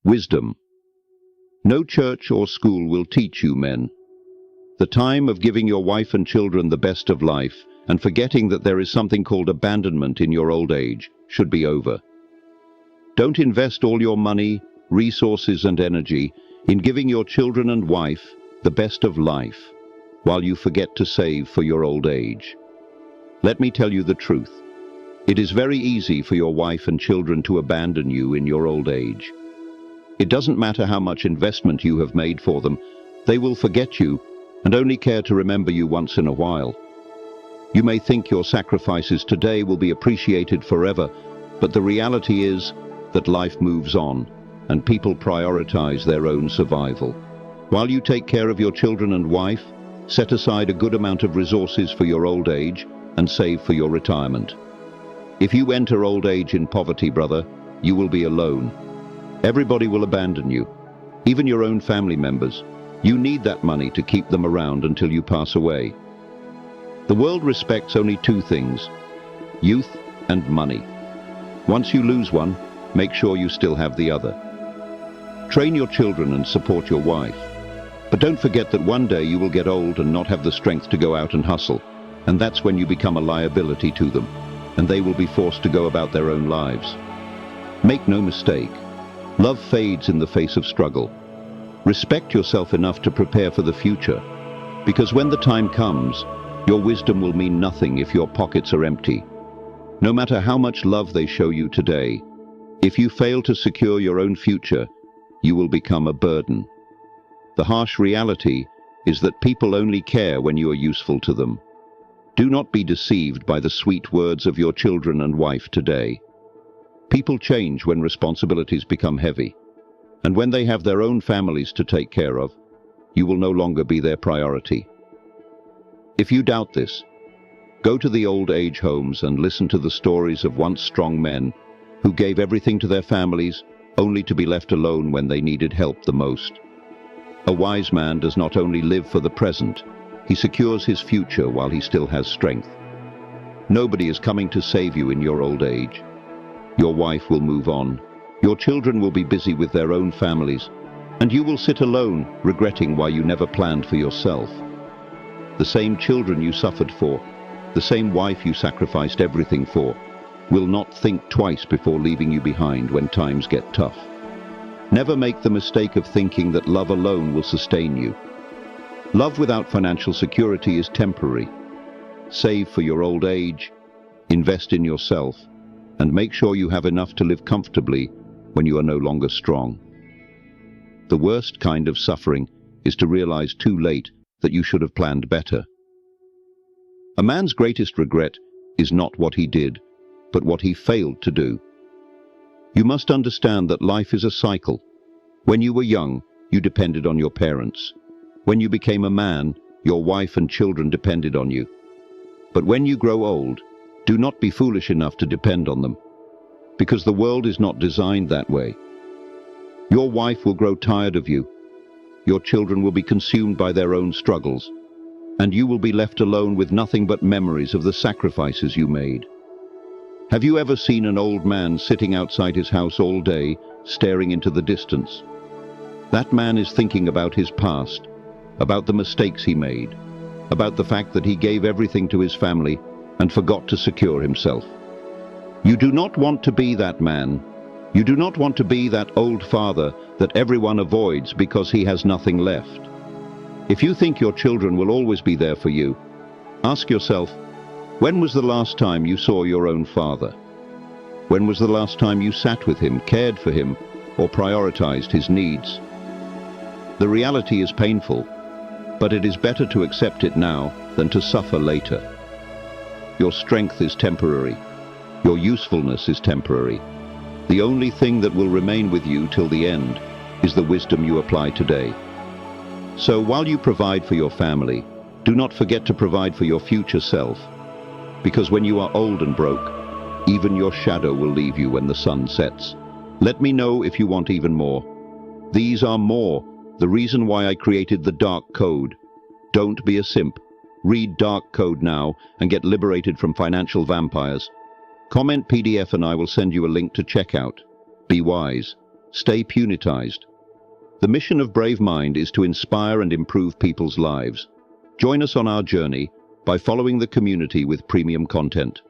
Wisdom. No church or school will teach you, men. The time of giving your wife and children the best of life and forgetting that there is something called abandonment in your old age should be over. Don't invest all your money, resources and energy in giving your children and wife the best of life while you forget to save for your old age. Let me tell you the truth. It is very easy for your wife and children to abandon you in your old age. It doesn't matter how much investment you have made for them, they will forget you and only care to remember you once in a while. You may think your sacrifices today will be appreciated forever, but the reality is that life moves on and people prioritize their own survival. While you take care of your children and wife, set aside a good amount of resources for your old age and save for your retirement. If you enter old age in poverty, brother, you will be alone. Everybody will abandon you, even your own family members. You need that money to keep them around until you pass away. The world respects only two things: youth and money. Once you lose one, make sure you still have the other. Train your children and support your wife. But don't forget that one day you will get old and not have the strength to go out and hustle, and that's when you become a liability to them, and they will be forced to go about their own lives. Make no mistake, love fades in the face of struggle. Respect yourself enough to prepare for the future, because when the time comes, your wisdom will mean nothing if your pockets are empty. No matter how much love they show you today, if you fail to secure your own future, you will become a burden. The harsh reality is that people only care when you are useful to them. Do not be deceived by the sweet words of your children and wife today. People change when responsibilities become heavy, and when they have their own families to take care of, you will no longer be their priority. If you doubt this, go to the old age homes and listen to the stories of once strong men who gave everything to their families only to be left alone when they needed help the most. A wise man does not only live for the present, he secures his future while he still has strength. Nobody is coming to save you in your old age. Your wife will move on, your children will be busy with their own families, and you will sit alone, regretting why you never planned for yourself. The same children you suffered for, the same wife you sacrificed everything for, will not think twice before leaving you behind when times get tough. Never make the mistake of thinking that love alone will sustain you. Love without financial security is temporary. Save for your old age, invest in yourself, and make sure you have enough to live comfortably when you are no longer strong. The worst kind of suffering is to realize too late that you should have planned better. A man's greatest regret is not what he did, but what he failed to do. You must understand that life is a cycle. When you were young, you depended on your parents. When you became a man, your wife and children depended on you. But when you grow old, do not be foolish enough to depend on them, because the world is not designed that way. Your wife will grow tired of you. Your children will be consumed by their own struggles, and you will be left alone with nothing but memories of the sacrifices you made. Have you ever seen an old man sitting outside his house all day, staring into the distance? That man is thinking about his past, about the mistakes he made, about the fact that he gave everything to his family and forgot to secure himself. You do not want to be that man. You do not want to be that old father that everyone avoids because he has nothing left. If you think your children will always be there for you, ask yourself, when was the last time you saw your own father? When was the last time you sat with him, cared for him, or prioritized his needs? The reality is painful, but it is better to accept it now than to suffer later. Your strength is temporary. Your usefulness is temporary. The only thing that will remain with you till the end is the wisdom you apply today. So while you provide for your family, do not forget to provide for your future self. Because when you are old and broke, even your shadow will leave you when the sun sets. Let me know if you want even more. These are more, the reason why I created the Dark Code. Don't be a simp. Read Dark Code now and get liberated from financial vampires. Comment PDF and I will send you a link to check out. Be wise. stay punitized. The mission of Brave Mind is to inspire and improve people's lives. Join us on our journey by following the community with premium content.